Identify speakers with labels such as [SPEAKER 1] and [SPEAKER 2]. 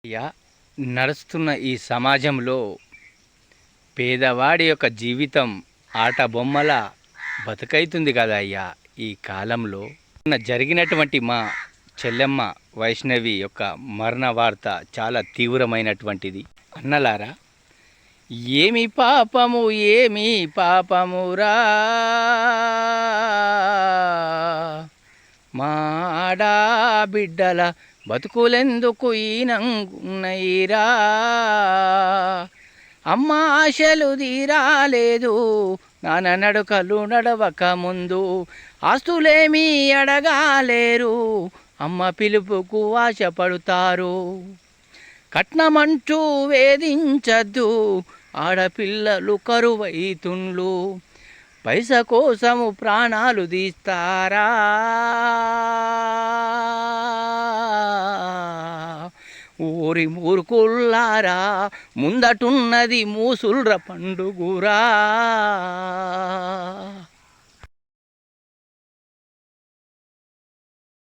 [SPEAKER 1] అయ్యా, నడుస్తున్న ఈ సమాజంలో పేదవాడి యొక్క జీవితం ఆట బొమ్మల బతుకైతుంది కదా అయ్యా. ఈ కాలంలో జరిగినటువంటి మా చెల్లెమ్మ వైష్ణవి యొక్క మరణ వార్త చాలా తీవ్రమైనటువంటిది. అన్నలారా, ఏమి పాపము ఏమి పాపమురా మా ఆడబిడ్డల బతుకులెందుకు ఈనంగున్నయిరా. అమ్మ ఆశలు తీరాలేదు, నాన్న నడుకలు నడవక ముందు ఆస్తులేమీ అడగాలేరు, అమ్మ పిలుపుకు ఆశపడుతారు. కట్నమంటూ వేధించద్దు, ఆడపిల్లలు కరువైతుండ్లు, పైస కోసము ప్రాణాలు తీస్తారా. ఊరి మూర్ఖుల్లారా, ముందటున్నది మూసుల్ర పండుగురా.